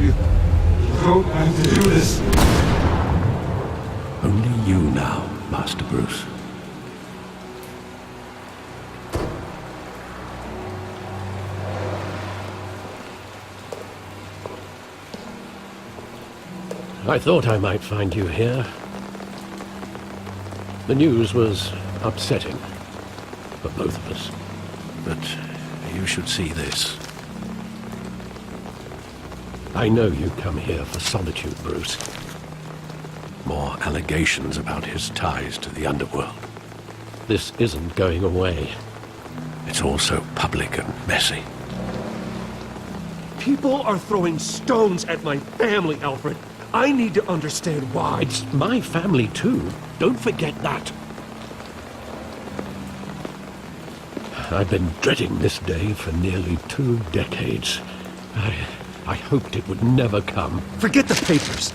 You don't have to do this. Only you now, Master Bruce. I thought I might find you here. The news was upsetting for both of us. But you should see this. I know you come here for solitude, Bruce. More allegations about his ties to the underworld. This isn't going away. It's all so public and messy. People are throwing stones at my family, Alfred. I need to understand why. It's my family too. Don't forget that. I've been dreading this day for nearly 2 decades. I hoped it would never come. Forget the papers.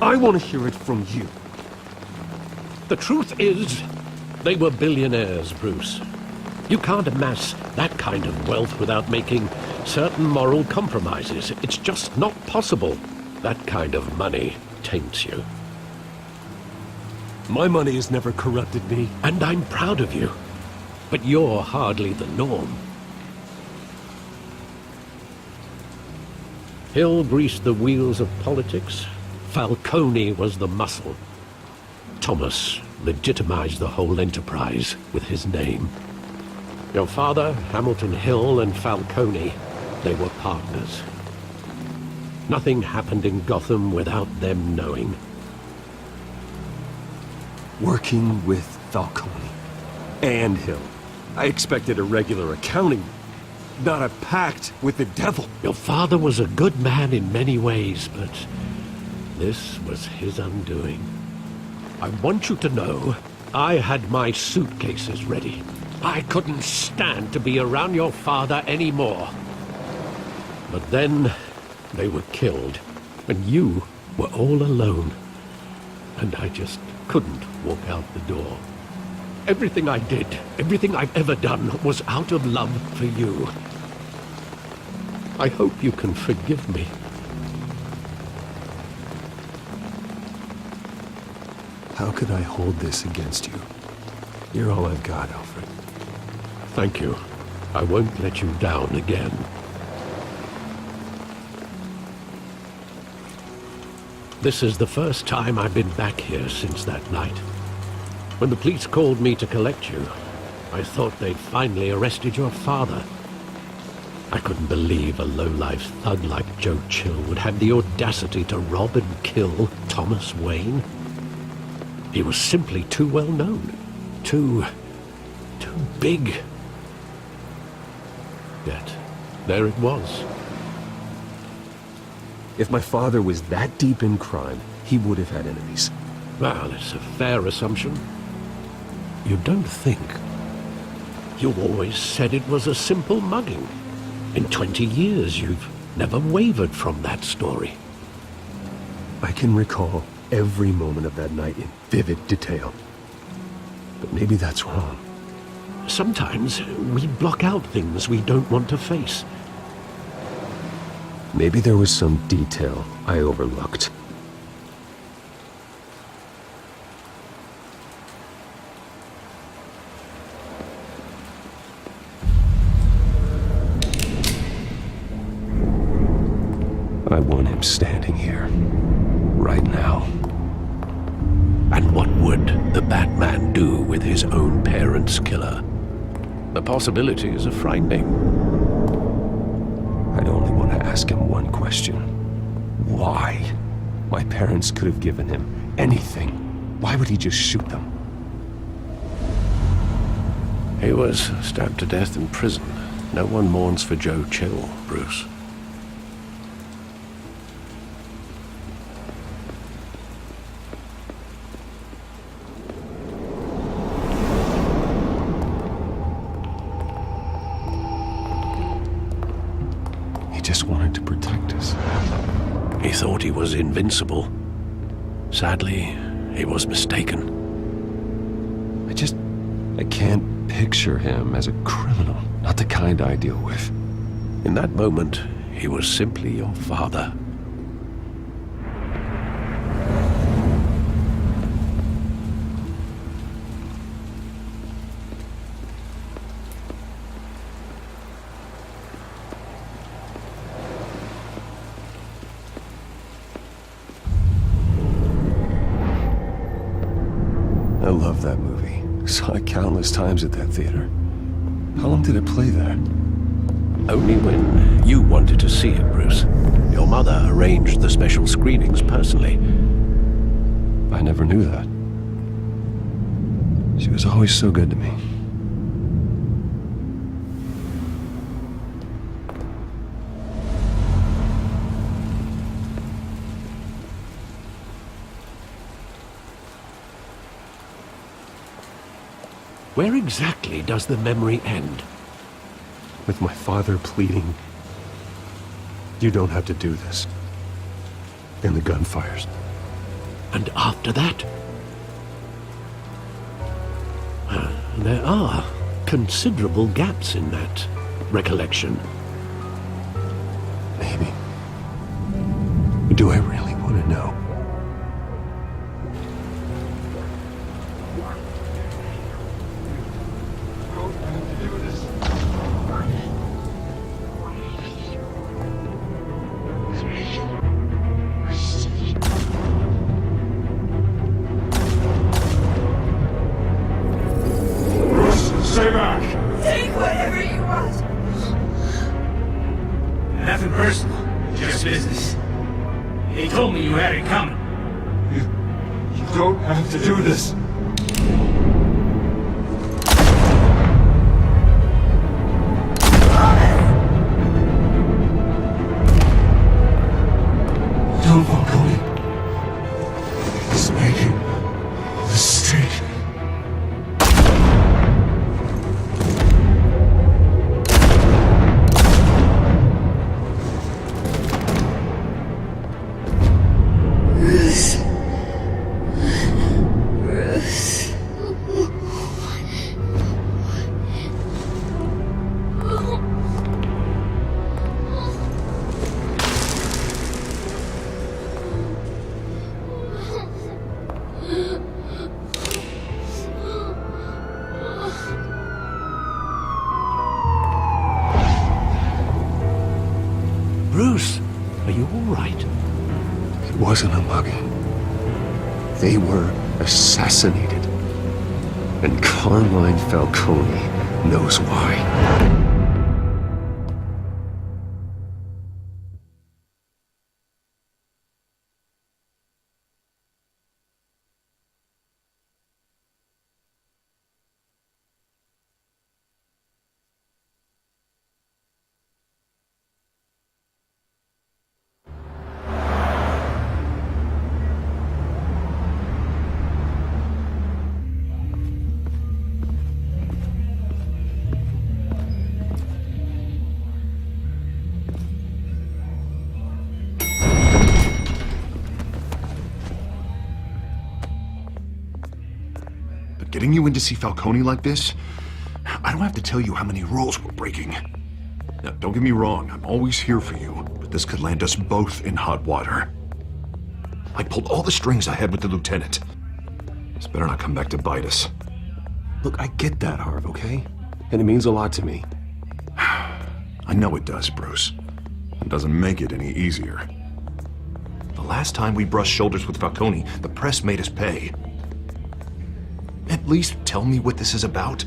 I want to hear it from you. The truth is, they were billionaires, Bruce. You can't amass that kind of wealth without making certain moral compromises. It's just not possible. That kind of money taints you. My money has never corrupted me. And I'm proud of you. But you're hardly the norm. Hill greased the wheels of politics. Falcone was the muscle. Thomas legitimized the whole enterprise with his name. Your father, Hamilton Hill, and Falcone, they were partners. Nothing happened in Gotham without them knowing. Working with Falcone and Hill. I expected a regular accounting, not a pact with the devil. Your father was a good man in many ways, but this was his undoing. I want you to know, I had my suitcases ready. I couldn't stand to be around your father anymore. But then they were killed, and you were all alone. And I just couldn't walk out the door. Everything I did, everything I've ever done, was out of love for you. I hope you can forgive me. How could I hold this against you? You're all I've got, Alfred. Thank you. I won't let you down again. This is the first time I've been back here since that night. When the police called me to collect you, I thought they'd finally arrested your father. I couldn't believe a low-life thug like Joe Chill would have the audacity to rob and kill Thomas Wayne. He was simply too well known. Too big. Yet, there it was. If my father was that deep in crime, he would have had enemies. Well, it's a fair assumption. You don't think. You always said it was a simple mugging. In 20 years, you've never wavered from that story. I can recall every moment of that night in vivid detail. But maybe that's wrong. Sometimes we block out things we don't want to face. Maybe there was some detail I overlooked. I want him standing here, right now. And what would the Batman do with his own parents' killer? The possibilities are frightening. I'd only want to ask him one question. Why? My parents could have given him anything. Why would he just shoot them? He was stabbed to death in prison. No one mourns for Joe Chill, Bruce. Just wanted to protect us. He thought he was invincible. Sadly, he was mistaken. I can't picture him as a criminal. Not the kind I deal with. In that moment, he was simply your father. love that movie. Saw it countless times at that theater. How long did it play there? Only when you wanted to see it, Bruce. Your mother arranged the special screenings personally. I never knew that. She was always so good to me. Where exactly does the memory end? With my father pleading, "You don't have to do this." And the gunfires. And after that? There are considerable gaps in that recollection. Maybe. Do I really want to know? Stay back! Take whatever you want. Nothing personal, just business. They told me you had it coming. You don't have to do this. Don't walk away. It's making a mistake. Bruce, are you all right? It wasn't a mugging. They were assassinated. And Carmine Falcone knows why. Getting you in to see Falcone like this? I don't have to tell you how many rules we're breaking. Now, don't get me wrong, I'm always here for you, but this could land us both in hot water. I pulled all the strings I had with the lieutenant. This better not come back to bite us. Look, I get that, Harv, okay? And it means a lot to me. I know it does, Bruce. It doesn't make it any easier. The last time we brushed shoulders with Falcone, the press made us pay. At least tell me what this is about.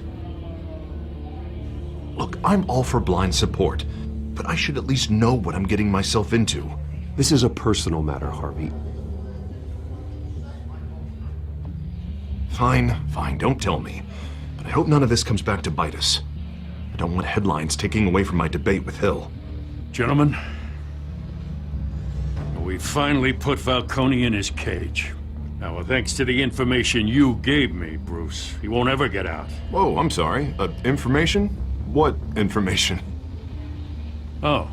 Look, I'm all for blind support, but I should at least know what I'm getting myself into. This is a personal matter, Harvey. Fine, don't tell me. But I hope none of this comes back to bite us. I don't want headlines taking away from my debate with Hill. Gentlemen, we finally put Falcone in his cage. Now, thanks to the information you gave me, Bruce, he won't ever get out. Whoa, I'm sorry. Information? What information? Oh,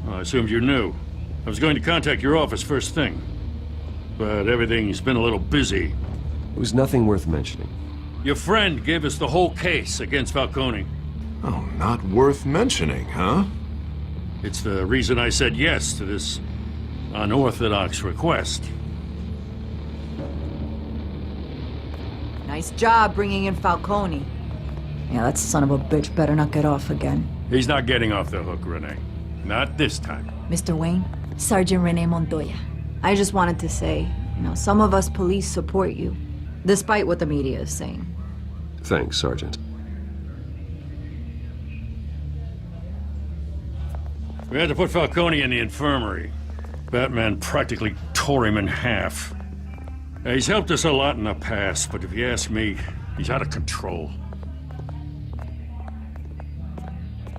I assumed you knew. I was going to contact your office first thing. But everything's been a little busy. It was nothing worth mentioning. Your friend gave us the whole case against Falcone. Oh, not worth mentioning, huh? It's the reason I said yes to this unorthodox request. Nice job bringing in Falcone. Yeah, that son of a bitch better not get off again. He's not getting off the hook, Renee. Not this time. Mr. Wayne, Sergeant Renee Montoya. I just wanted to say, some of us police support you. Despite what the media is saying. Thanks, Sergeant. We had to put Falcone in the infirmary. Batman practically tore him in half. He's helped us a lot in the past, but if you ask me, he's out of control.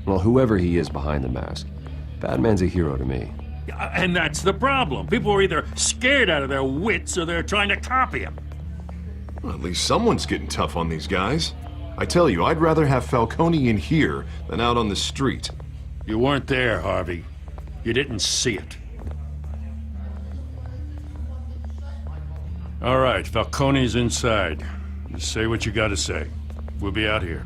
Well, whoever he is behind the mask, Batman's a hero to me. And that's the problem. People are either scared out of their wits or they're trying to copy him. Well, at least someone's getting tough on these guys. I tell you, I'd rather have Falcone in here than out on the street. You weren't there, Harvey. You didn't see it. All right, Falcone's inside. Just say what you gotta say. We'll be out here.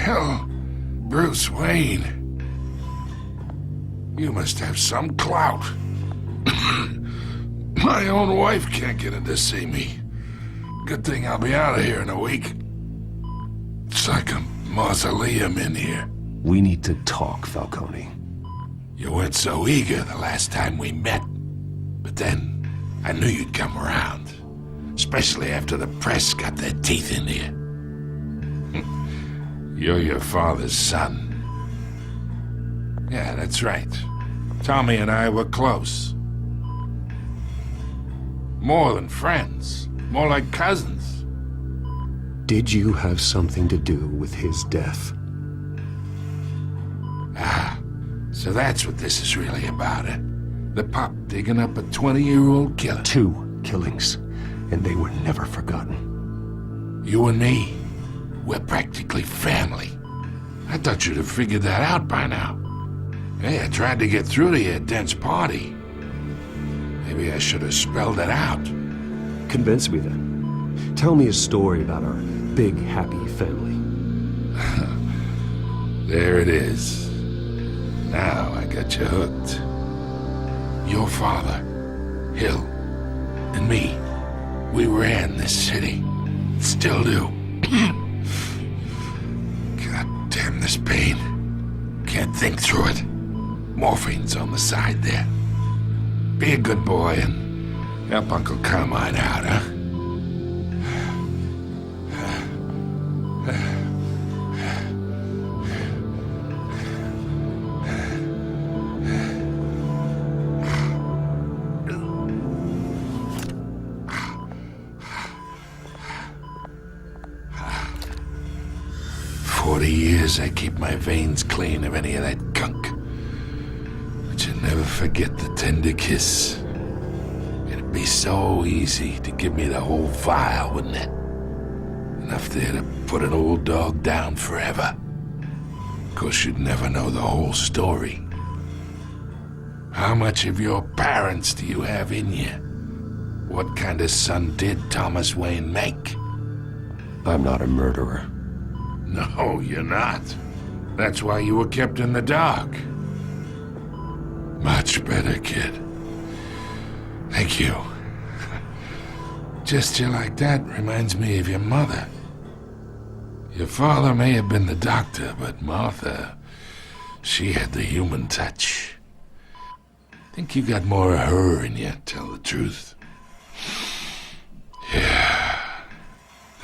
Hell, Bruce Wayne. You must have some clout. My own wife can't get in to see me. Good thing I'll be out of here in a week. It's like a mausoleum in here. We need to talk, Falcone. You weren't so eager the last time we met. But then, I knew you'd come around. Especially after the press got their teeth into you. You're your father's son. Yeah, that's right. Tommy and I were close. More than friends. More like cousins. Did you have something to do with his death? Ah, so that's what this is really about, eh? The pup digging up a 20-year-old killer. 2 killings, and they were never forgotten. You and me, we're practically family. I thought you'd have figured that out by now. Hey, I tried to get through to you at Dent's party. Maybe I should have spelled it out. Convince me then. Tell me a story about our big, happy family. There it is. Now I got you hooked. Your father, Hill, and me, we ran this city. Still do. God damn this pain. Can't think through it. Morphine's on the side there. Be a good boy and help Uncle Carmine out, huh? 40 years I keep my veins clean of any of that gunk. But you never forget the tender kiss. It'd be so easy to give me the whole file, wouldn't it? Enough there to put an old dog down forever. Of course, you'd never know the whole story. How much of your parents do you have in you? What kind of son did Thomas Wayne make? I'm not a murderer. No, you're not. That's why you were kept in the dark. Much better, kid. Thank you. Gesture like that reminds me of your mother. Your father may have been the doctor, but Martha, she had the human touch. Think you got more of her in you, tell the truth. Yeah,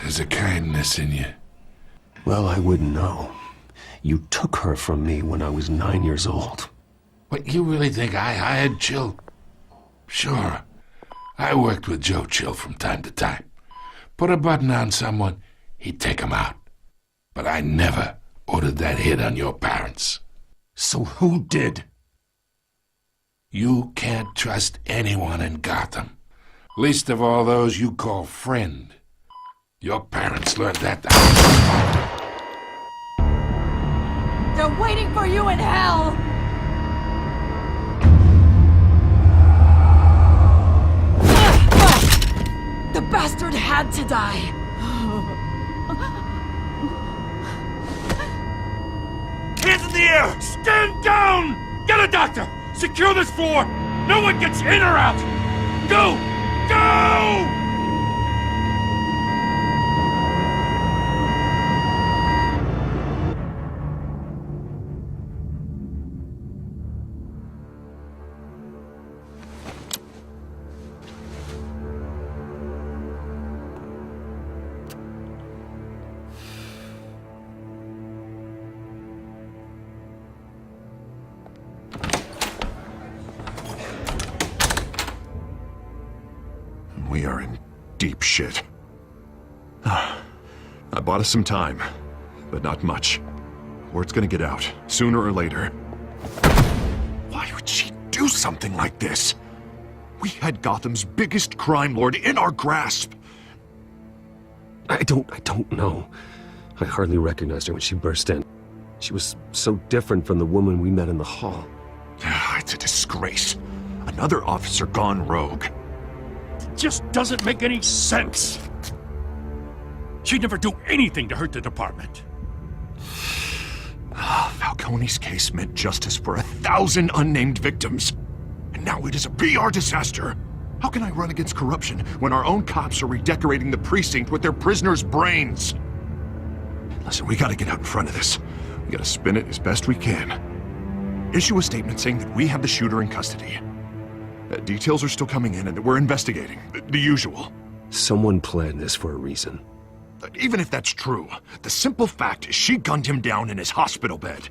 there's a kindness in you. Well, I wouldn't know. You took her from me when I was 9 years old. What, you really think I hired Chill? Sure. I worked with Joe Chill from time to time. Put a button on someone, he'd take him out. But I never ordered that hit on your parents. So who did? You can't trust anyone in Gotham. Least of all those you call friend. Your parents learned that. They're waiting for you in hell! The bastard had to die! here! Stand down! Get a doctor! Secure this floor! No one gets in or out! Go! Go! We are in deep shit. I bought us some time, but not much. Word's gonna get out, sooner or later. Why would she do something like this? We had Gotham's biggest crime lord in our grasp. I don't know. I hardly recognized her when she burst in. She was so different from the woman we met in the hall. It's a disgrace. Another officer gone rogue. Just doesn't make any sense. She'd never do anything to hurt the department. Falcone's case meant justice for 1,000 unnamed victims. And now it is a PR disaster. How can I run against corruption when our own cops are redecorating the precinct with their prisoners' brains? Listen, we gotta get out in front of this. We gotta spin it as best we can. Issue a statement saying that we have the shooter in custody. Details are still coming in and that we're investigating. The usual. Someone planned this for a reason. Even if that's true, the simple fact is she gunned him down in his hospital bed.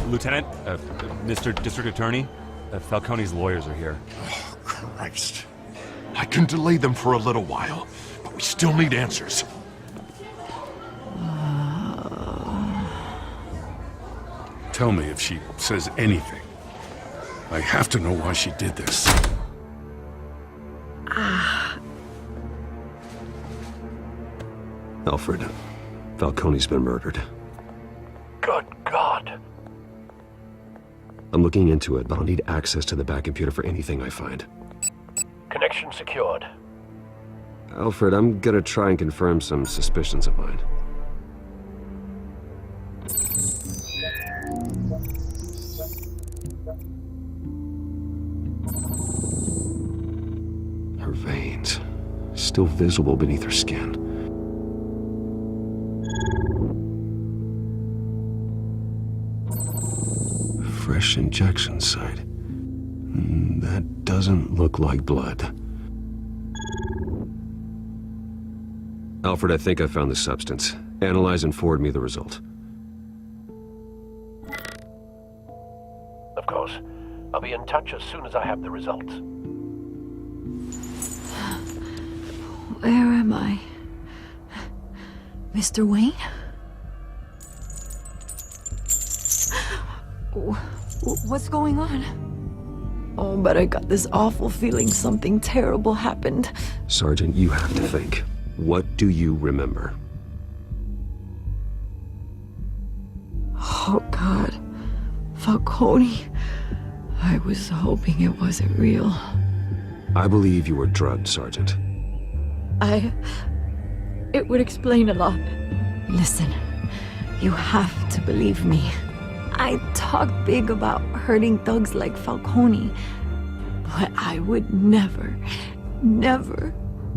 Lieutenant, Mr. District Attorney, Falcone's lawyers are here. Oh, Christ. I can delay them for a little while, but we still need answers. Tell me if she says anything. I have to know why she did this. Alfred, Falcone's been murdered. Good God. I'm looking into it, but I'll need access to the back computer for anything I find. Connection secured. Alfred, I'm gonna try and confirm some suspicions of mine. Her veins, still visible beneath her skin. Fresh injection site. That doesn't look like blood. Alfred, I think I found the substance. Analyze and forward me the result. Of course. I'll be in touch as soon as I have the results. Where am I? Mr. Wayne? What's going on? Oh, but I got this awful feeling something terrible happened. Sergeant, you have to think. What do you remember? Oh, God. Falcone. I was hoping it wasn't real. I believe you were drugged, Sergeant. It would explain a lot. Listen, you have to believe me. I talk big about hurting thugs like Falcone, but I would never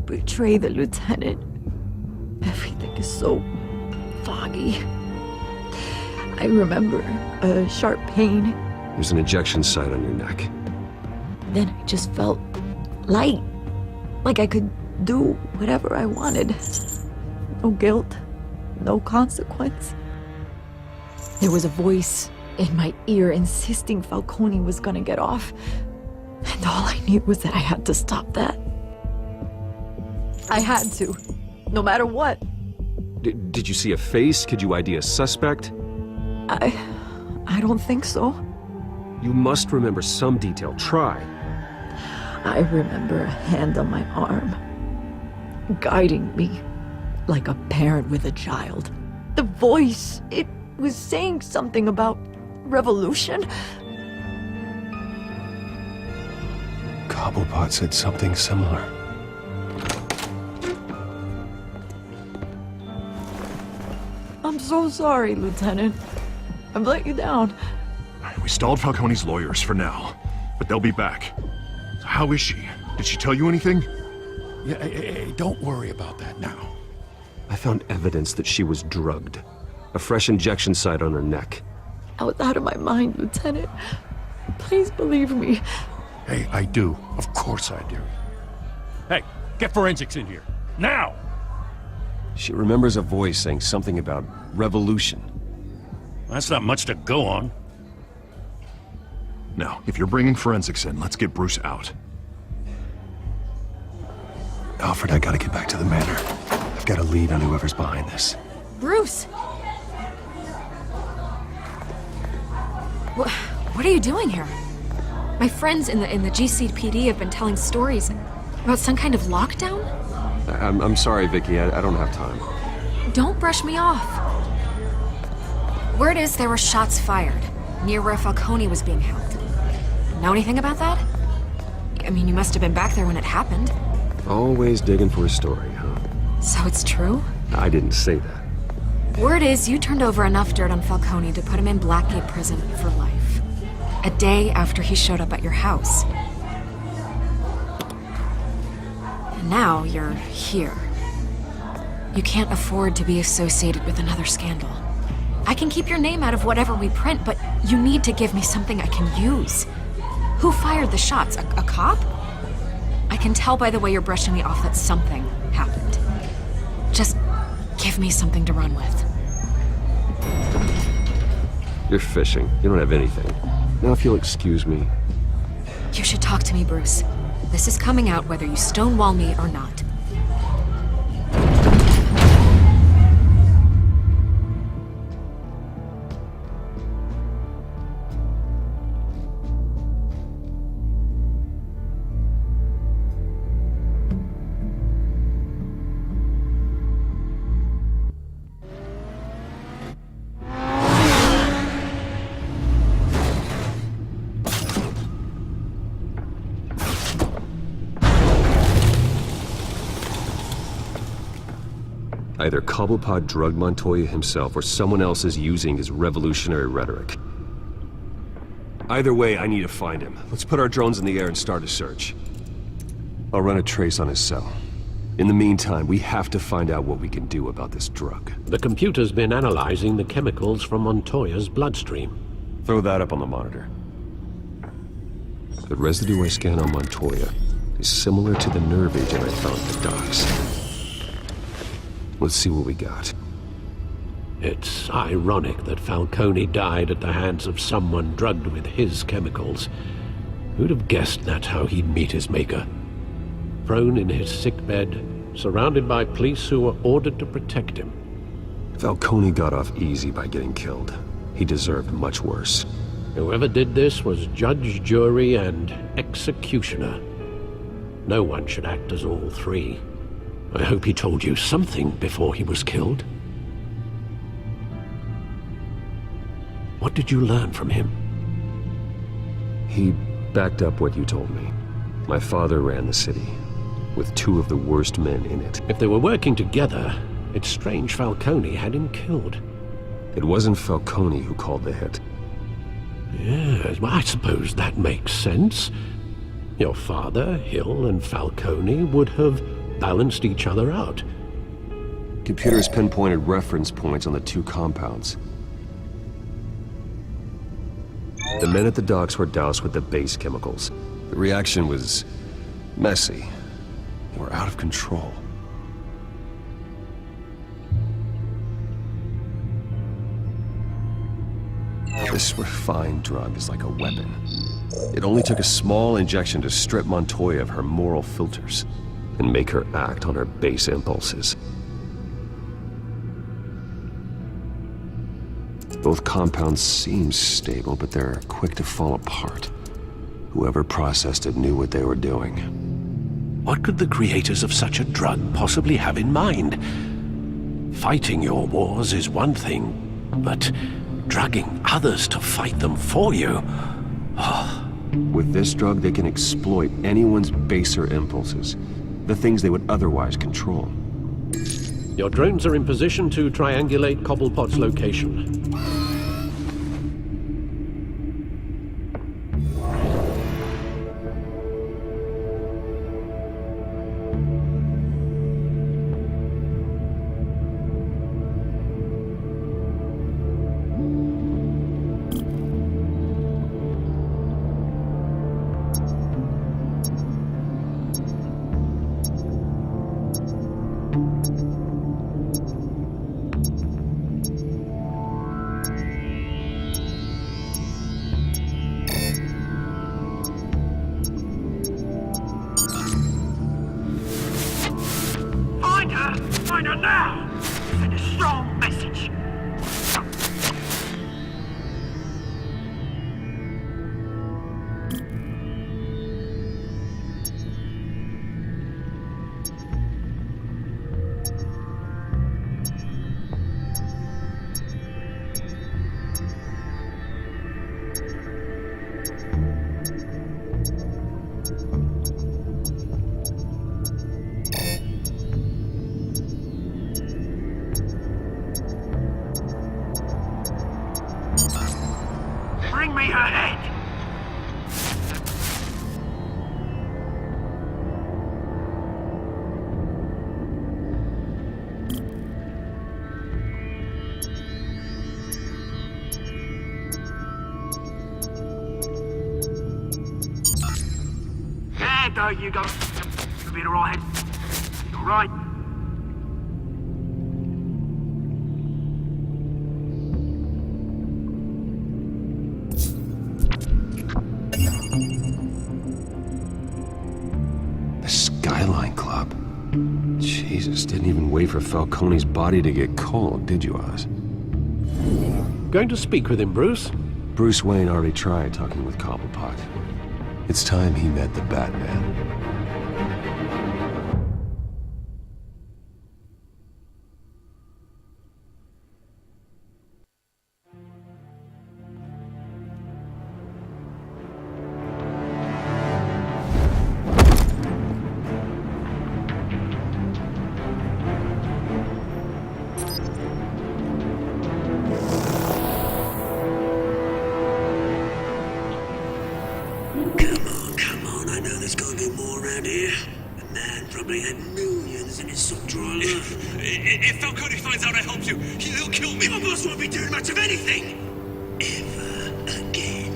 betray the lieutenant. Everything is so foggy. I remember a sharp pain. There's an injection site on your neck. Then I just felt light, like I could do whatever I wanted. No guilt, no consequence. There was a voice in my ear insisting Falcone was gonna get off. And all I knew was that I had to stop that. I had to, no matter what. Did you see a face? Could you ID a suspect? I don't think so. You must remember some detail. Try. I remember a hand on my arm, guiding me like a parent with a child. The voice, it was saying something about revolution. Cobblepot said something similar. I'm so sorry, Lieutenant. I've let you down. We stalled Falcone's lawyers for now, but they'll be back. So how is she? Did she tell you anything? Yeah, hey, don't worry about that now. I found evidence that she was drugged. A fresh injection site on her neck. I was out of my mind, Lieutenant. Please believe me. Hey, I do. Of course I do. Hey, get forensics in here. Now! She remembers a voice saying something about revolution. That's not much to go on. Now, if you're bringing forensics in, let's get Bruce out. Alfred, I gotta get back to the manor. I've got a lead on whoever's behind this. Bruce! What are you doing here? My friends in the GCPD have been telling stories about some kind of lockdown? I'm sorry, Vicky. I don't have time. Don't brush me off. Word is there were shots fired near where Falcone was being held. Know anything about that? I mean, you must have been back there when it happened. Always digging for a story, huh? So it's true? I didn't say that. Word is you turned over enough dirt on Falcone to put him in Blackgate Prison for life. A day after he showed up at your house. And now you're here. You can't afford to be associated with another scandal. I can keep your name out of whatever we print, but you need to give me something I can use. Who fired the shots? A cop? I can tell by the way you're brushing me off that something happened. Just give me something to run with. You're fishing. You don't have anything. Now if you'll excuse me. You should talk to me, Bruce. This is coming out whether you stonewall me or not. Either Cobblepot drugged Montoya himself or someone else is using his revolutionary rhetoric. Either way, I need to find him. Let's put our drones in the air and start a search. I'll run a trace on his cell. In the meantime, we have to find out what we can do about this drug. The computer's been analyzing the chemicals from Montoya's bloodstream. Throw that up on the monitor. The residue I scanned on Montoya is similar to the nerve agent I found at the docks. Let's see what we got. It's ironic that Falcone died at the hands of someone drugged with his chemicals. Who'd have guessed that's how he'd meet his maker? Prone in his sickbed, surrounded by police who were ordered to protect him. Falcone got off easy by getting killed. He deserved much worse. Whoever did this was judge, jury, and executioner. No one should act as all three. I hope he told you something before he was killed. What did you learn from him? He backed up what you told me. My father ran the city, with two of the worst men in it. If they were working together, it's strange Falcone had him killed. It wasn't Falcone who called the hit. Yes, well, I suppose that makes sense. Your father, Hill, and Falcone would have balanced each other out. Computers pinpointed reference points on the two compounds. The men at the docks were doused with the base chemicals. The reaction was messy. They were out of control. This refined drug is like a weapon. It only took a small injection to strip Montoya of her moral filters and make her act on her base impulses. Both compounds seem stable, but they're quick to fall apart. Whoever processed it knew what they were doing. What could the creators of such a drug possibly have in mind? Fighting your wars is one thing, but drugging others to fight them for you? With this drug, they can exploit anyone's baser impulses. The things they would otherwise control. Your drones are in position to triangulate Cobblepot's location. find her now! Send a strong message. Bring me her head! There you go. You'll be alright. Alright. The Skyline Club. Jesus, didn't even wait for Falcone's body to get cold, did you, Oz? Going to speak with him, Bruce? Bruce Wayne already tried talking with Cobblepot. It's time he met the Batman. If Falcone finds out I helped you, he'll kill me. Your boss won't be doing much of anything. Ever again.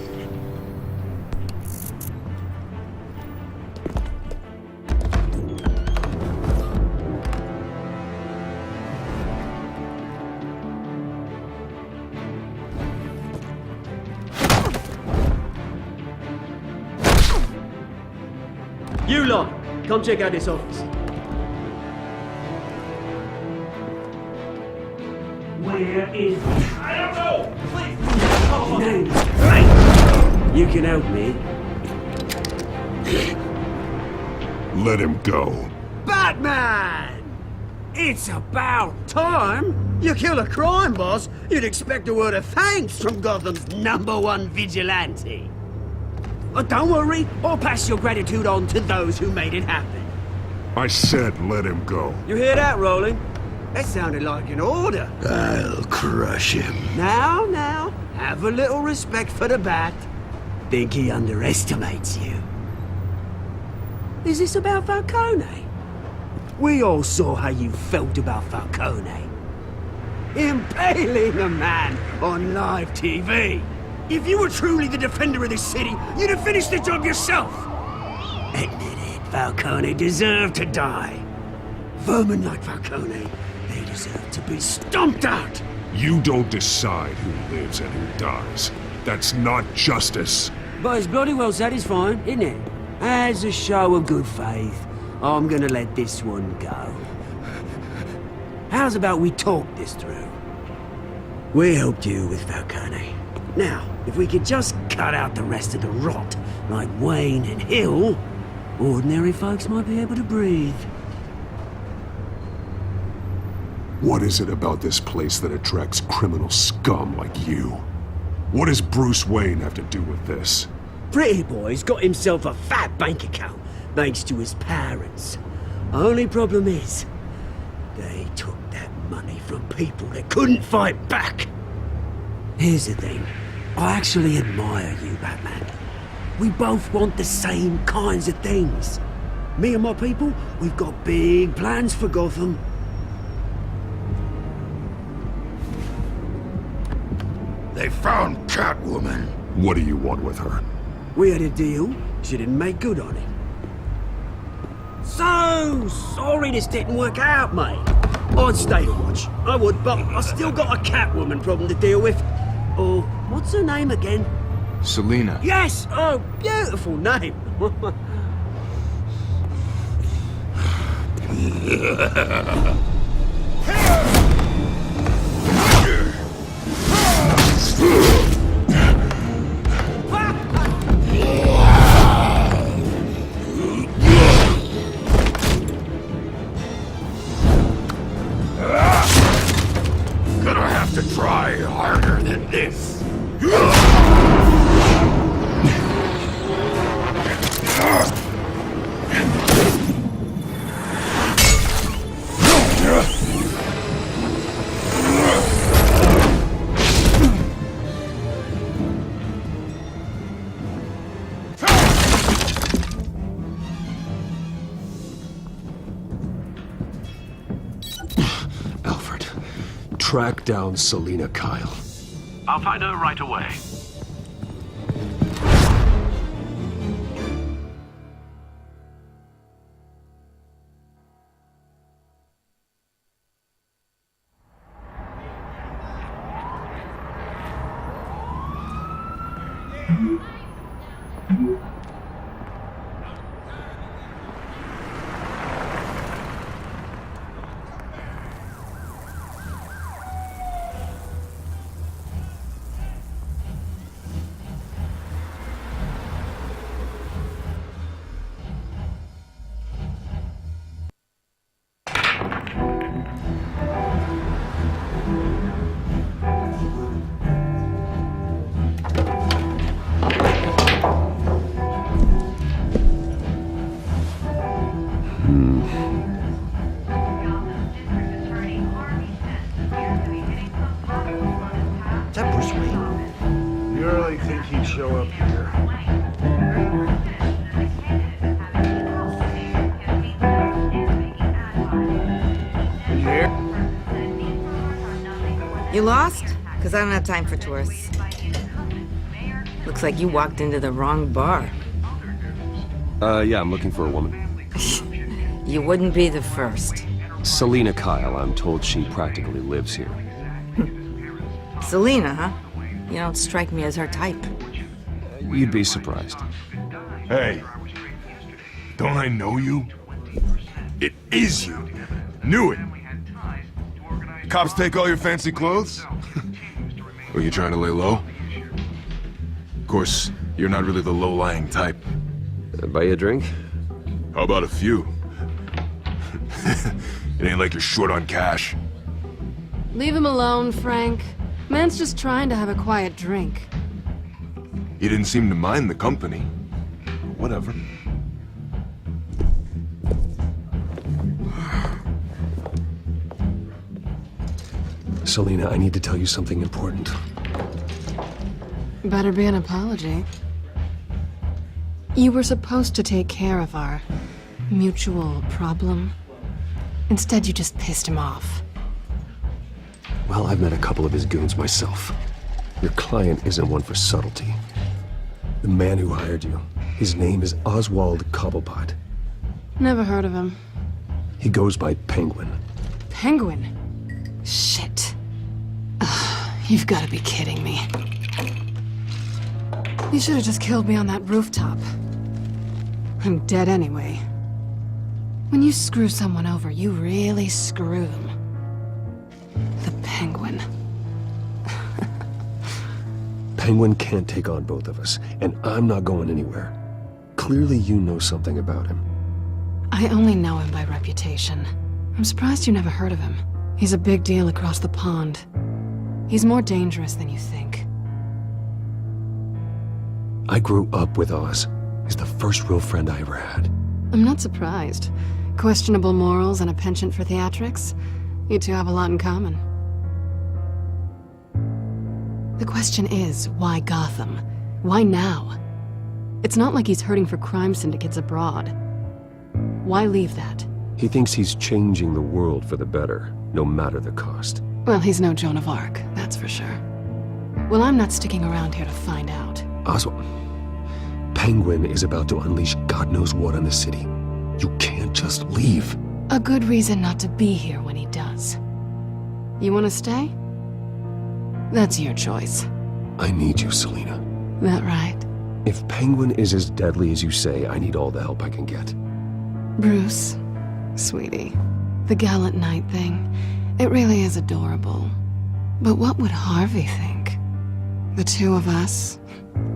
You lot, come check out this office. Where is... I don't know! Please! Name. You can help me. Let him go. Batman! It's about time! You kill a crime boss, you'd expect a word of thanks from Gotham's #1 vigilante. But don't worry, I'll pass your gratitude on to those who made it happen. I said let him go. You hear that, Roland? That sounded like an order. I'll crush him. Now, have a little respect for the Bat. Think he underestimates you. Is this about Falcone? We all saw how you felt about Falcone. Impaling a man on live TV. If you were truly the defender of this city, you'd have finished the job yourself. Admit it, Falcone deserved to die. Vermin like Falcone, they deserve to be stomped out. You don't decide who lives and who dies. That's not justice. But it's bloody well satisfying, isn't it? As a show of good faith, I'm gonna let this one go. How's about we talk this through? We helped you with Falcone. Now, if we could just cut out the rest of the rot, like Wayne and Hill, ordinary folks might be able to breathe. What is it about this place that attracts criminal scum like you? What does Bruce Wayne have to do with this? Pretty Boy's got himself a fat bank account, thanks to his parents. Only problem is, they took that money from people that couldn't fight back. Here's the thing. I actually admire you, Batman. We both want the same kinds of things. Me and my people, we've got big plans for Gotham. They found Catwoman. What do you want with her? We had a deal. She didn't make good on it. So sorry this didn't work out, mate. I'd stay to watch. I would, but I still got a Catwoman problem to deal with. Oh, what's her name again? Selina. Yes! Oh, beautiful name. track down Selina Kyle. I'll find her right away. Is that Bruce Wayne? You really think he'd show up here? Did you hear? You lost? Because I don't have time for tourists. Looks like you walked into the wrong bar. Yeah, I'm looking for a woman. You wouldn't be the first. Selina Kyle, I'm told she practically lives here. Selina, huh? You don't strike me as her type. You'd be surprised. Hey, don't I know you? It is you. Knew it. Cops take all your fancy clothes? Were you trying to lay low? Of course, you're not really the low-lying type. Buy you a drink? How about a few? It ain't like you're short on cash. Leave him alone, Frank. Man's just trying to have a quiet drink. He didn't seem to mind the company. Whatever. Selina, I need to tell you something important. Better be an apology. You were supposed to take care of our mutual problem. Instead, you just pissed him off. Well, I've met a couple of his goons myself. Your client isn't one for subtlety. The man who hired you, his name is Oswald Cobblepot. Never heard of him. He goes by Penguin. Penguin? Shit. Ugh, you've got to be kidding me. You should have just killed me on that rooftop. I'm dead anyway. When you screw someone over, you really screw them. The Penguin. Penguin can't take on both of us, and I'm not going anywhere. Clearly you know something about him. I only know him by reputation. I'm surprised you never heard of him. He's a big deal across the pond. He's more dangerous than you think. I grew up with Oz. He's the first real friend I ever had. I'm not surprised. Questionable morals and a penchant for theatrics. You two have a lot in common. The question is, why Gotham? Why now? It's not like he's hurting for crime syndicates abroad. Why leave that? He thinks he's changing the world for the better, no matter the cost. Well, he's no Joan of Arc, that's for sure. Well, I'm not sticking around here to find out. Oswald, Penguin is about to unleash God knows what on the city. You can't just leave. A good reason not to be here when he does. You want to stay? That's your choice. I need you, Selina. That right? If Penguin is as deadly as you say, I need all the help I can get. Bruce, sweetie, the gallant knight thing, it really is adorable. But what would Harvey think? The two of us,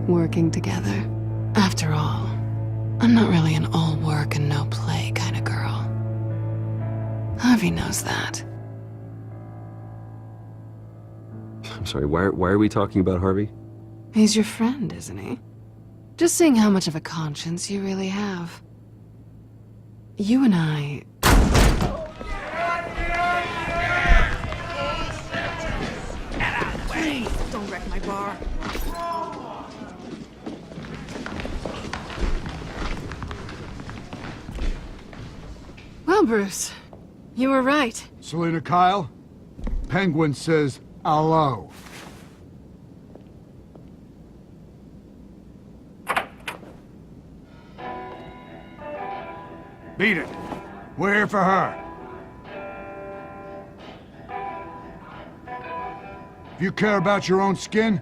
working together. After all, I'm not really an all work and no play kind of girl. Harvey knows that. I'm sorry, why are we talking about Harvey? He's your friend, isn't he? Just seeing how much of a conscience you really have. You and I... Please, don't wreck my bar. Well, Bruce, you were right. Selina Kyle? Penguin says hello. Beat it. We're here for her. If you care about your own skin,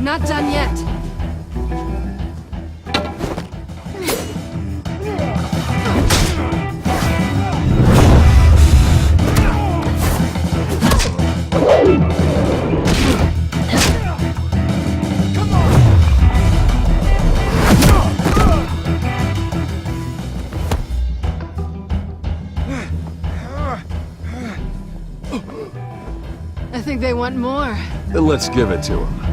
Not done yet. I think they want more. Then let's give it to them.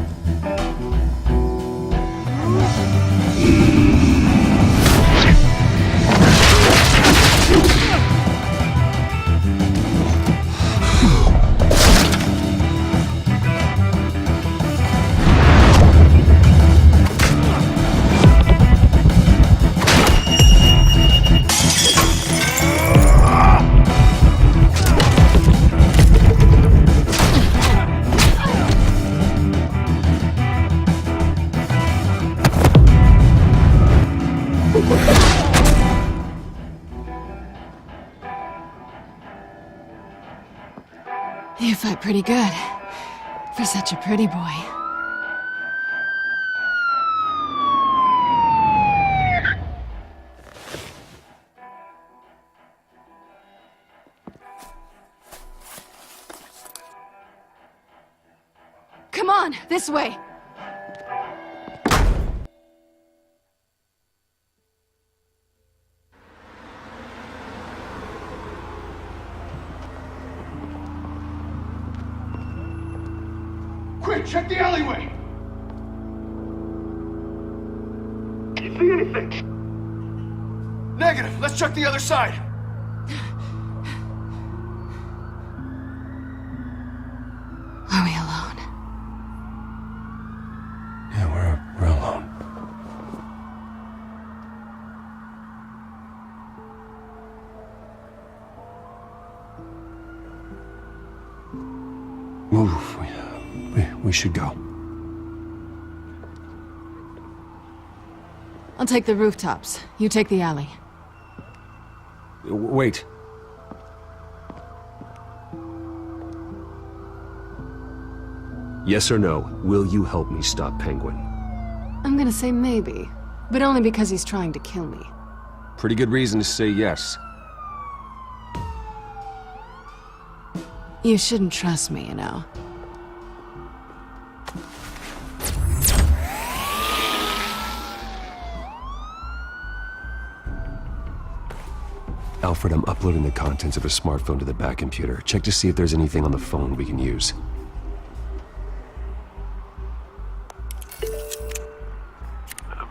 You fight pretty good. For such a pretty boy. Come on, this way. quick, check the alleyway. You see anything? Negative. Let's check the other side. Are we alone? Yeah, we're alone. Move. We should go. I'll take the rooftops. You take the alley. Wait. Yes or no, will you help me stop Penguin? I'm gonna say maybe, but only because he's trying to kill me. Pretty good reason to say yes. You shouldn't trust me, you know. Alfred, I'm uploading the contents of a smartphone to the back computer. Check to see if there's anything on the phone we can use.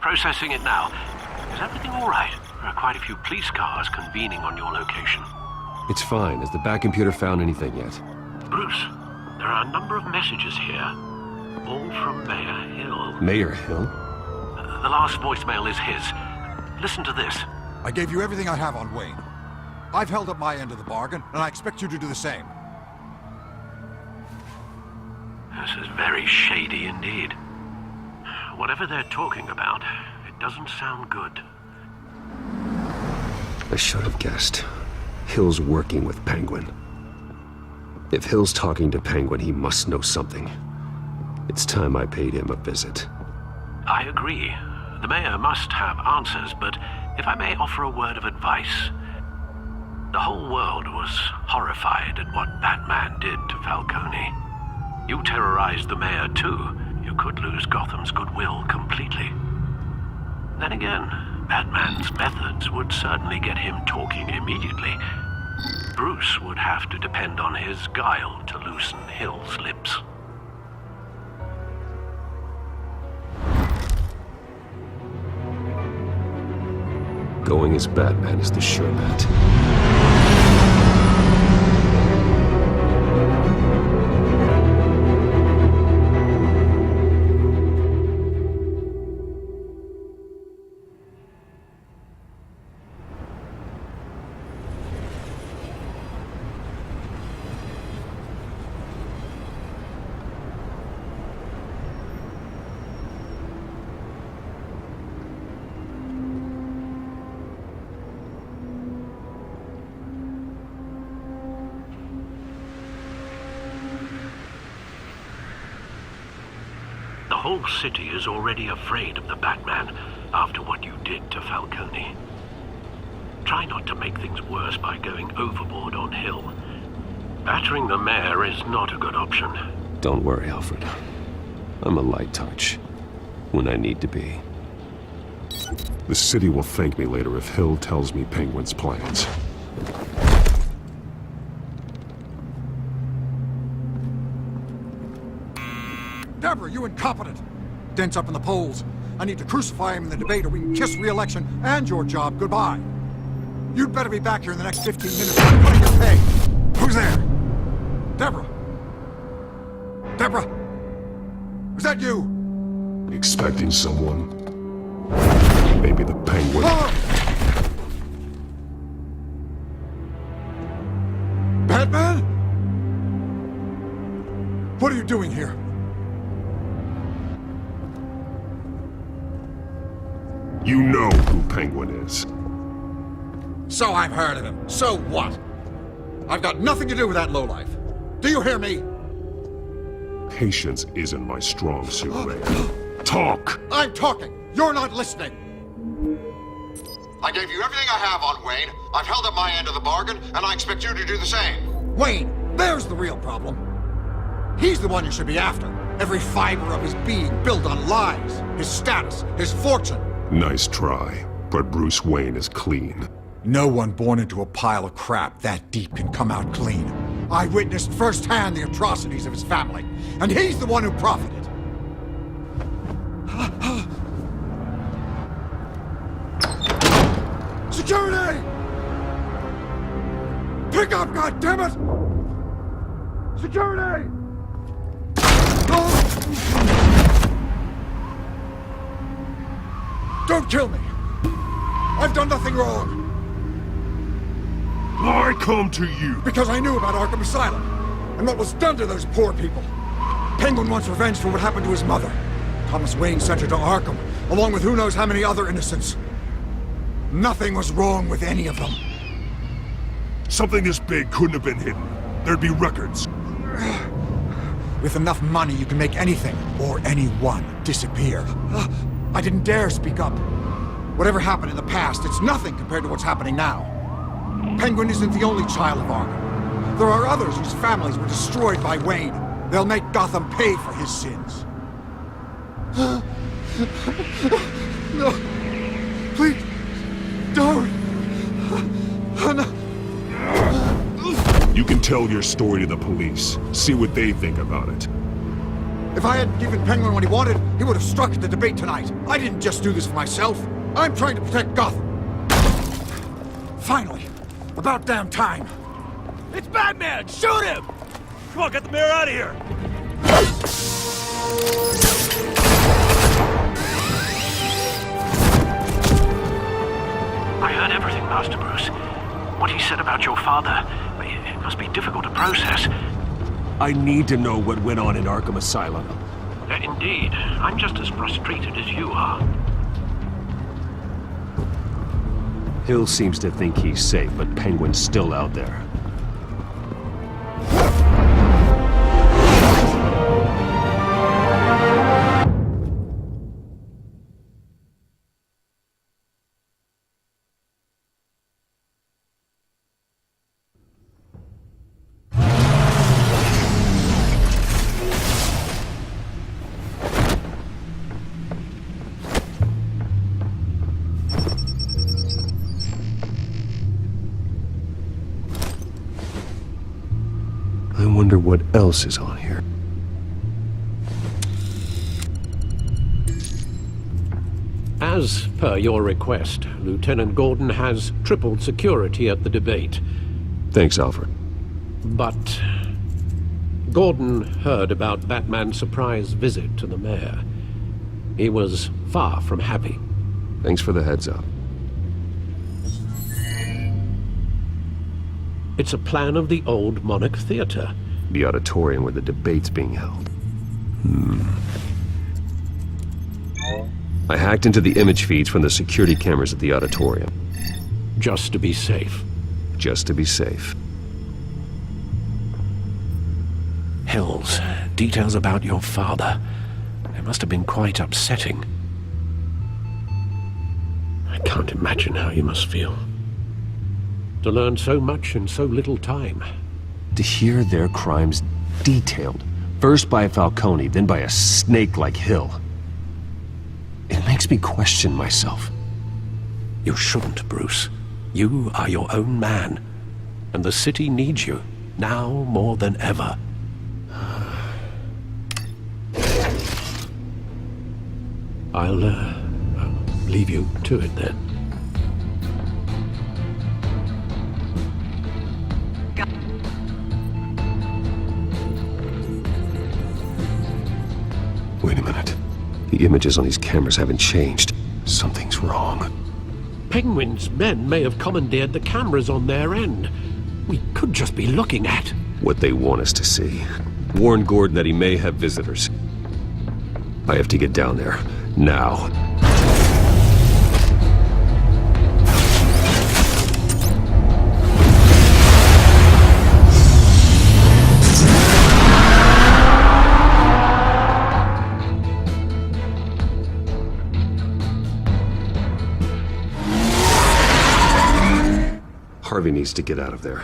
Processing it now. Is everything all right? There are quite a few police cars convening on your location. It's fine. Has the back computer found anything yet? Bruce, there are a number of messages here. All from Mayor Hill. Mayor Hill? The last voicemail is his. Listen to this. I gave you everything I have on Wayne. I've held up my end of the bargain, and I expect you to do the same. This is very shady indeed. Whatever they're talking about, it doesn't sound good. I should have guessed. Hill's working with Penguin. If Hill's talking to Penguin, he must know something. It's time I paid him a visit. I agree. The mayor must have answers, but if I may offer a word of advice. The whole world was horrified at what Batman did to Falcone. You terrorized the mayor too. You could lose Gotham's goodwill completely. Then again, Batman's methods would certainly get him talking immediately. Bruce would have to depend on his guile to loosen Hill's lips. Going as Batman is the sure bet. The whole city is already afraid of the Batman after what you did to Falcone. Try not to make things worse by going overboard on Hill. Battering the mayor is not a good option. Don't worry, Alfred. I'm a light touch. When I need to be. The city will thank me later if Hill tells me Penguin's plans. Deborah, you incompetent! Dent's up in the polls. I need to crucify him in the debate or we can kiss re-election and your job goodbye. You'd better be back here in the next 15 minutes or I'm putting your pay. Who's there? Deborah? Deborah? Was that you? Expecting someone? Maybe the Penguin. Batman? What are you doing here? You know who Penguin is. So I've heard of him. So what? I've got nothing to do with that lowlife. Do you hear me? Patience isn't my strong suit, Ray. Talk! I'm talking! You're not listening! I gave you everything I have on Wayne. I've held up my end of the bargain, and I expect you to do the same. Wayne, there's the real problem. He's the one you should be after. Every fiber of his being built on lies. His status, his fortune. Nice try, but Bruce Wayne is clean. No one born into a pile of crap that deep can come out clean. I witnessed firsthand the atrocities of his family, and he's the one who profited. Security! Pick up, goddammit! Security! Don't kill me! I've done nothing wrong! I come to you! Because I knew about Arkham Asylum, and what was done to those poor people. Penguin wants revenge for what happened to his mother. Thomas Wayne sent her to Arkham, along with who knows how many other innocents. Nothing was wrong with any of them. Something this big couldn't have been hidden. There'd be records. With enough money, you can make anything, or anyone, disappear. I didn't dare speak up. Whatever happened in the past, it's nothing compared to what's happening now. Penguin isn't the only child of Arkham. There are others whose families were destroyed by Wayne. They'll make Gotham pay for his sins. No. Please. Don't. No. You can tell your story to the police. See what they think about it. If I hadn't given Penguin what he wanted, he would have struck at the debate tonight. I didn't just do this for myself. I'm trying to protect Gotham. Finally. About damn time. It's Batman! Shoot him! Come on, get the mayor out of here! I heard everything, Master Bruce. What he said about your father, it must be difficult to process. I need to know what went on in Arkham Asylum. Indeed. I'm just as frustrated as you are. Hill seems to think he's safe, but Penguin's still out there. I wonder what else is on here. As per your request, Lieutenant Gordon has tripled security at the debate. Thanks, Alfred. But Gordon heard about Batman's surprise visit to the mayor. He was far from happy. Thanks for the heads up. It's a plan of the old Monarch Theater. The auditorium where the debate's being held. I hacked into the image feeds from the security cameras at the auditorium. Just to be safe. Just to be safe. Hills, details about your father. It must have been quite upsetting. I can't imagine how you must feel. To learn so much in so little time. To hear their crimes detailed, first by Falcone, then by a snake like Hill. It makes me question myself. You shouldn't, Bruce. You are your own man. And the city needs you, now more than ever. I'll leave you to it then. Wait a minute. The images on these cameras haven't changed. Something's wrong. Penguin's men may have commandeered the cameras on their end. We could just be looking at what they want us to see. Warn Gordon that he may have visitors. I have to get down there. Now. Harvey needs to get out of there.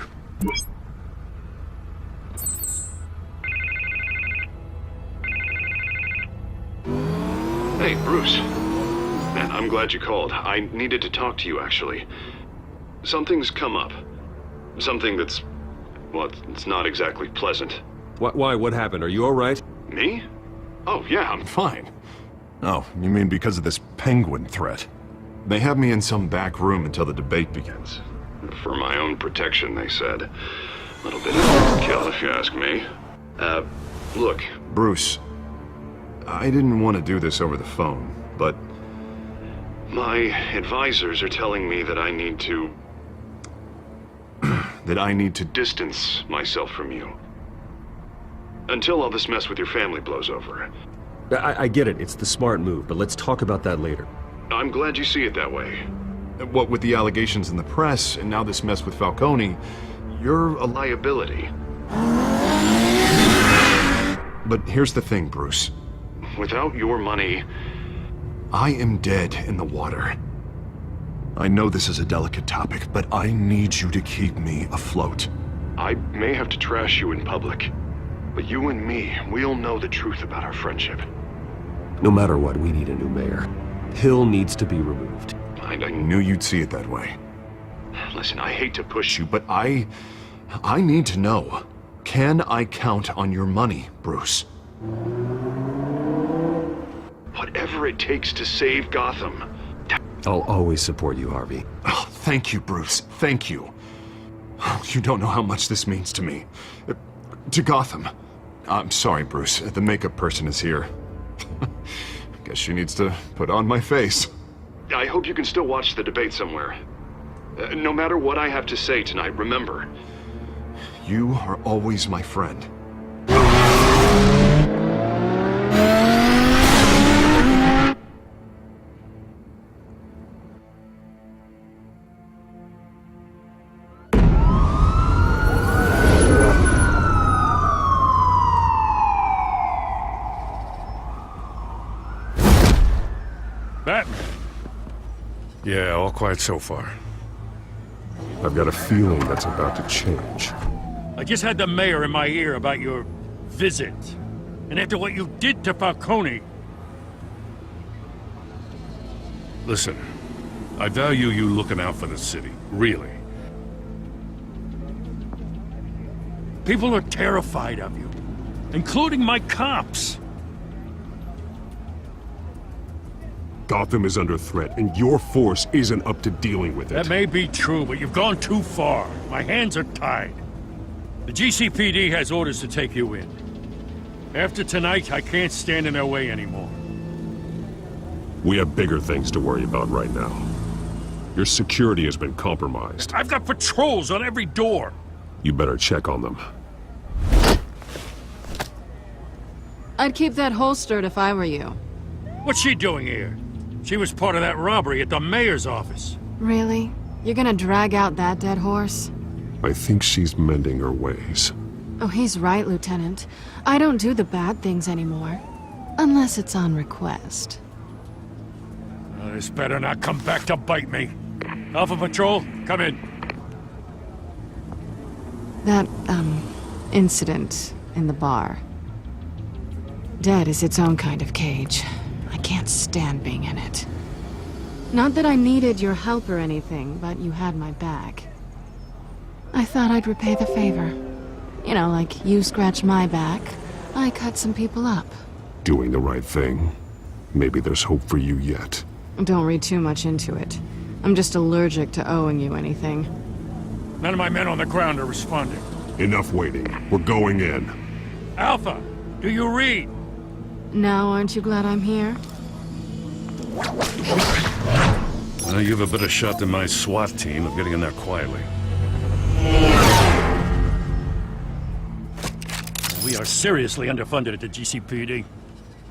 Hey, Bruce. Man, I'm glad you called. I needed to talk to you, actually. Something's come up. Something that's... well, it's not exactly pleasant. Why? What happened? Are you alright? Me? Oh, yeah, I'm fine. Oh, you mean because of this Penguin threat? They have me in some back room until the debate begins. For my own protection, they said. A little bit of overkill, if you ask me. Look, Bruce. I didn't want to do this over the phone, but... my advisors are telling me that I need to... that I need to distance myself from you. Until all this mess with your family blows over. I get it. It's the smart move, but let's talk about that later. I'm glad you see it that way. What with the allegations in the press, and now this mess with Falcone, you're a liability. But here's the thing, Bruce. Without your money, I am dead in the water. I know this is a delicate topic, but I need you to keep me afloat. I may have to trash you in public, but you and me, we'll know the truth about our friendship. No matter what, we need a new mayor. Hill needs to be removed. I knew you'd see it that way. Listen, I hate to push you, but I need to know. Can I count on your money, Bruce? Whatever it takes to save Gotham. I'll always support you, Harvey. Oh, thank you, Bruce. Thank you. You don't know how much this means to me. To Gotham. I'm sorry, Bruce. The makeup person is here. Guess she needs to put on my face. I hope you can still watch the debate somewhere. No matter what I have to say tonight, remember, you are always my friend. Batman? Yeah, all quiet so far. I've got a feeling that's about to change. I just had the mayor in my ear about your visit. And after what you did to Falcone... Listen, I value you looking out for the city, really. People are terrified of you, including my cops. Gotham is under threat, and your force isn't up to dealing with it. That may be true, but you've gone too far. My hands are tied. The GCPD has orders to take you in. After tonight, I can't stand in their way anymore. We have bigger things to worry about right now. Your security has been compromised. I've got patrols on every door. You better check on them. I'd keep that holstered if I were you. What's she doing here? She was part of that robbery at the mayor's office. Really? You're gonna drag out that dead horse? I think she's mending her ways. Oh, he's right, Lieutenant. I don't do the bad things anymore. Unless it's on request. This better not come back to bite me. Alpha Patrol, come in. That, incident in the bar. Dead is its own kind of cage. I can't stand being in it. Not that I needed your help or anything, but you had my back. I thought I'd repay the favor. You know, like you scratch my back, I cut some people up. Doing the right thing. Maybe there's hope for you yet. Don't read too much into it. I'm just allergic to owing you anything. None of my men on the ground are responding. Enough waiting. We're going in. Alpha, do you read? Now, aren't you glad I'm here? Well, you have a better shot than my SWAT team of getting in there quietly. We are seriously underfunded at the GCPD.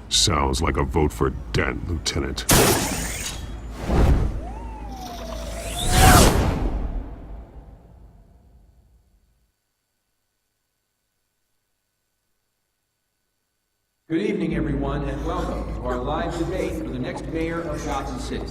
Sounds like a vote for Dent, Lieutenant. Good evening, everyone, and welcome to our live debate for the next mayor of Gotham City.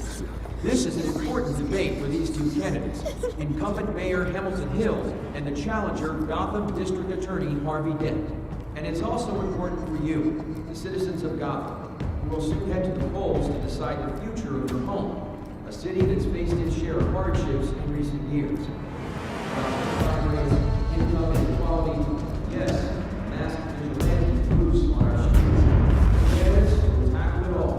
This is an important debate for these two candidates, incumbent Mayor Hamilton Hill and the challenger, Gotham District Attorney Harvey Dent. And it's also important for you, the citizens of Gotham, who will soon head to the polls to decide the future of your home, a city that's faced its share of hardships in recent years. Income inequality, yes, mass vigilante groups on our streets. Candidates will tackle it all.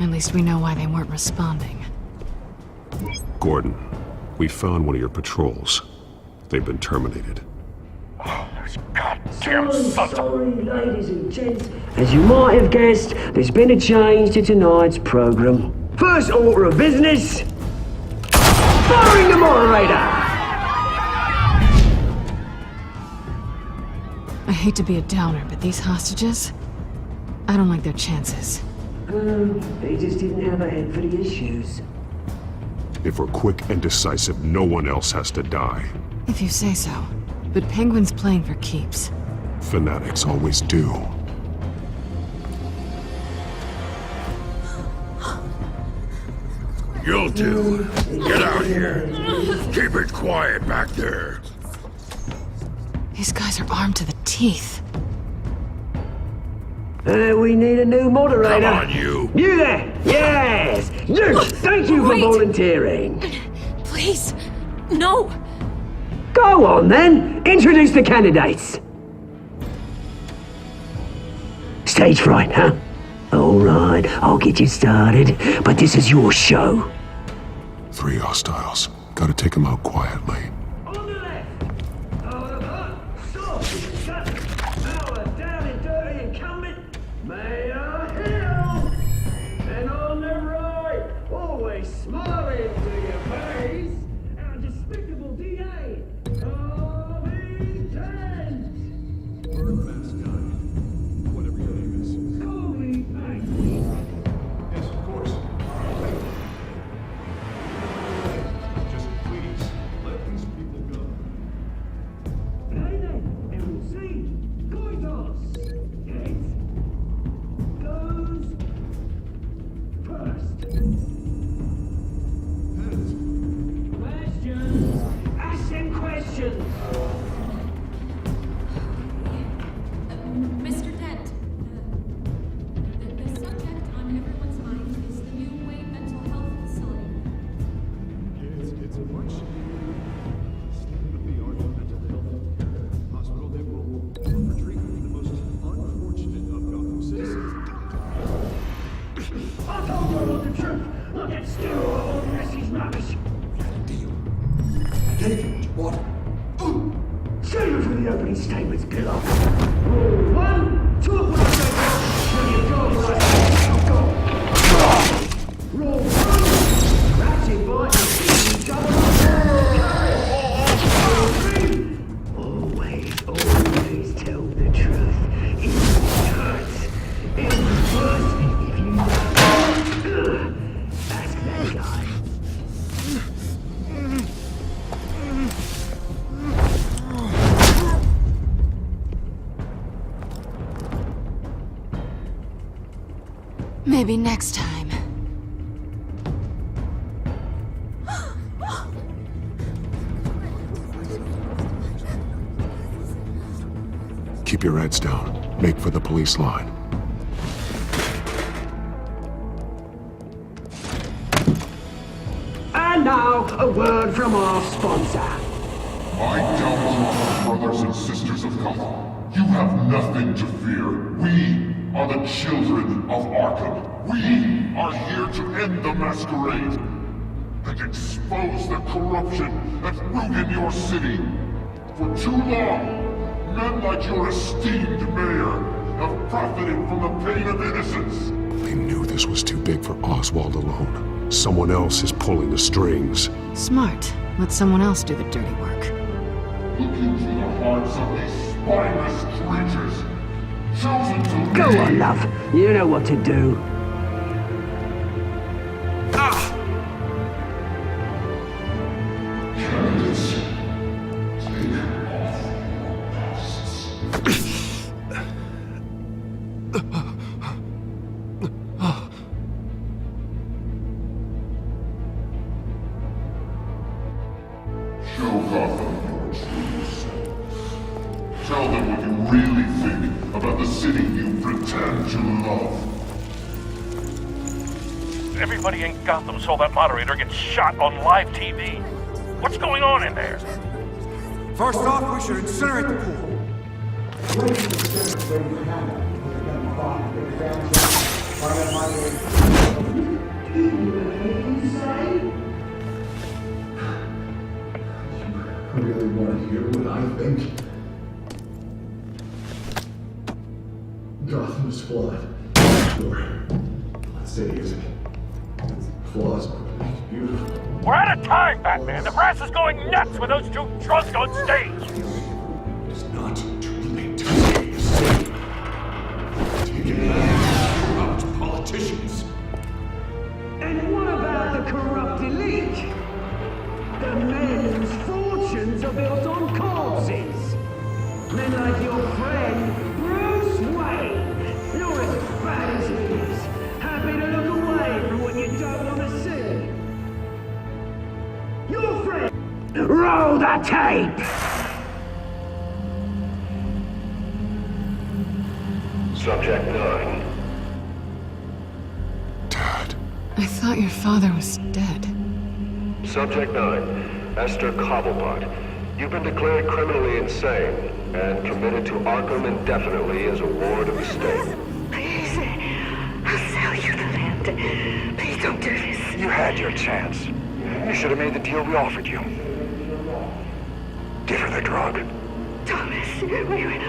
At least we know why they weren't responding. Gordon, we found one of your patrols. They've been terminated. Sorry, ladies and gents. As you might have guessed, there's been a change to tonight's program. First order of business, firing the moderator! I hate to be a downer, but these hostages, I don't like their chances. They just didn't have a head for the issues. If we're quick and decisive, no one else has to die. If you say so. But Penguin's playing for keeps. Fanatics always do. You'll do. Get out here. Keep it quiet back there. These guys are armed to the teeth. We need a new moderator. Come on, you. You there! Yes! You! Thank you for volunteering. Please, no! Go on then! Introduce the candidates! Stage fright, huh? Alright, I'll get you started, but this is your show. 3 hostiles. Gotta take them out quietly. Congratulations! Mr. Dent, the subject on everyone's mind is the new Wayne mental health facility. It's a much state-of-the-art mental health hospital that will offer treatment for the most unfortunate of Gotham citizens. I told you all the truth! Look at Stu, all this is rubbish! I gave you what you wanted. Save it for the opening statements, killer! Rule 1, talk when I say go, when you go when I say go. Rule 1, rats invite and see each other. Rule 3, always tell the truth. It hurts. It hurts if you know. Ask that guy. Maybe next time. Keep your heads down. Make for the police line. And now, a word from our sponsor. My downfall, brothers and sisters of Gotham. You have nothing to fear. We are the children of Arkham. We are here to end the masquerade and expose the corruption that rooted your city. For too long, men like your esteemed mayor have profited from the pain of innocence. They knew this was too big for Oswald alone. Someone else is pulling the strings. Smart. Let someone else do the dirty work. Look into the hearts of these spineless creatures, chosen to Go lead. on, love. You know what to do. Candidates, take off your masks. Show Gotham your true selves. Tell them what you really think about the city you pretend to love. Everybody in Gotham saw that moderator get shot on live TV. What's going on in there? First off, we should incinerate the pool. I really want to hear what I think. Gotham is flawed. Sure. Let's say it isn't. Flaws make it beautiful. We're out of time, Batman. The brass is going nuts with those two drunks on stage. It's not too late to save the city. Taking out corrupt politicians. And what about the corrupt elite? The men whose fortunes are built on corpses. Men like your friend, Bruce Wayne. You're as bad as he is. Happy to look away from what you don't want to see. Your friend. Roll the tape! Subject 9. I thought your father was dead. Subject 9, Esther Cobblepot. You've been declared criminally insane and committed to Arkham indefinitely as a ward of the state. Please, I'll sell you the land. Please don't do this. You had your chance. You should have made the deal we offered you. Give her the drug. Thomas, we're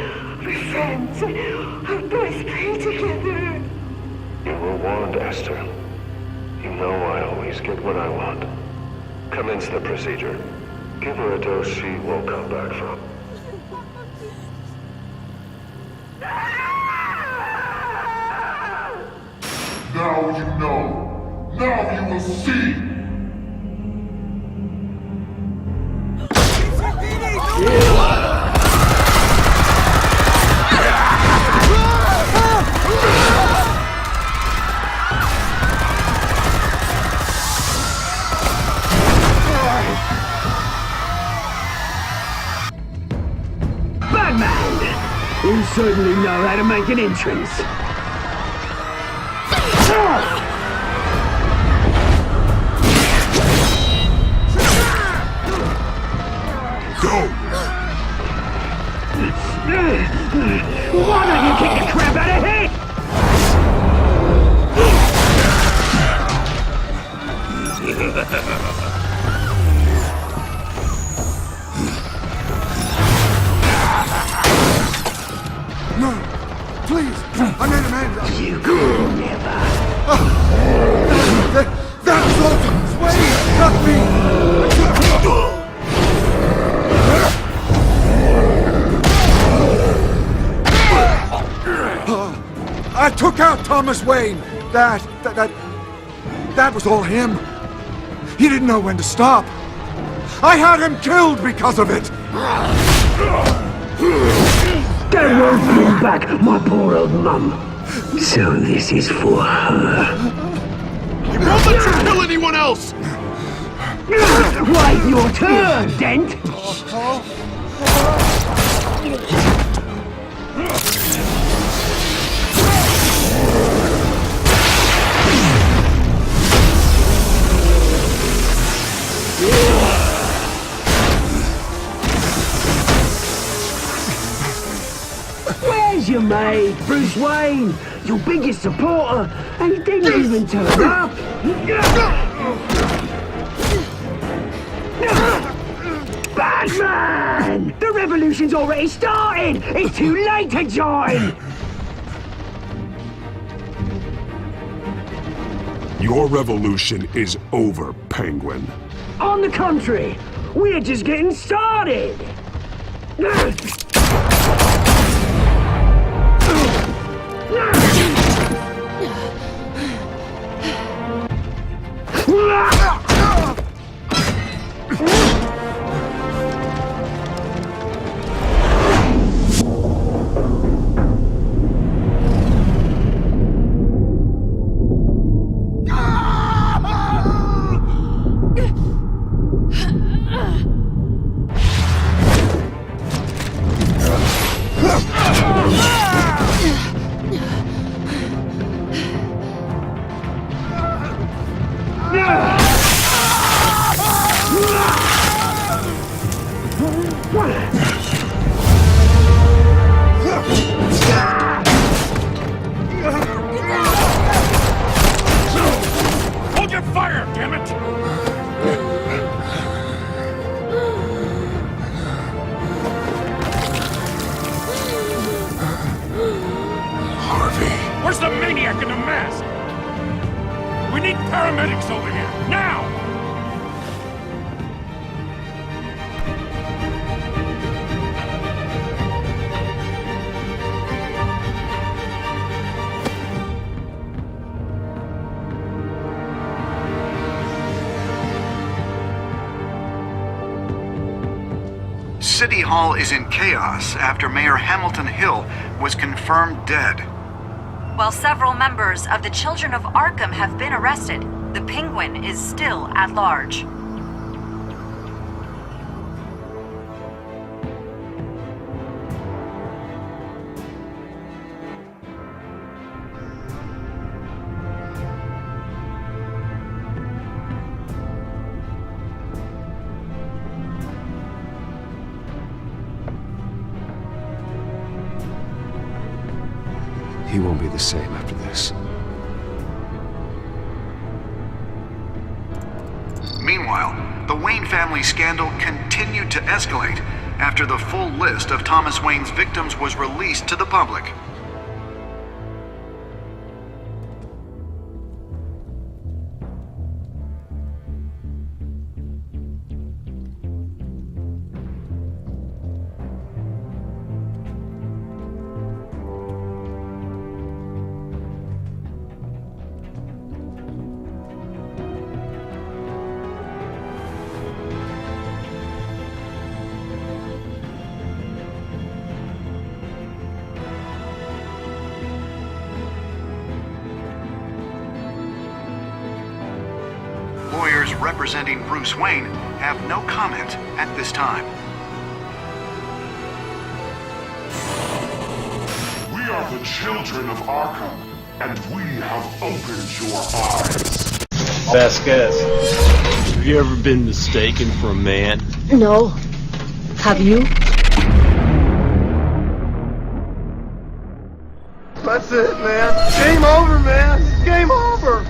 friends. Our boys play together. You were warned, Esther. You know I always get what I want. Commence the procedure. Give her a dose she won't come back from. Now you know. Now you will see. You certainly know how to make an entrance. Go! Why don't you kick the crap out of him? No! Please! I made a man! You could never. That's what Wayne cut me! I took out Thomas Wayne. That was all him. He didn't know when to stop. I had him killed because of it. That won't bring back my poor old mum. So this is for her. He won't let you kill anyone else! Wait your turn, Dent! Where's your mate, Bruce Wayne? Your biggest supporter, and he didn't even turn up. Batman! The revolution's already started! It's too late to join! Your revolution is over, Penguin. On the contrary, we're just getting started! Hold your fire, damn it! Harvey. Where's the maniac in the mask? We need paramedics over here, now! City Hall is in chaos after Mayor Hamilton Hill was confirmed dead. While several members of the Children of Arkham have been arrested, the Penguin is still at large. He won't be the same after this. Meanwhile, the Wayne family scandal continued to escalate after the full list of Thomas Wayne's victims was released to the public. Lawyers representing Bruce Wayne have no comment at this time. children of Arkham, and we have opened your eyes. Best guess. Have you ever been mistaken for a man? No. Have you? That's it, man. Game over, man. Game over.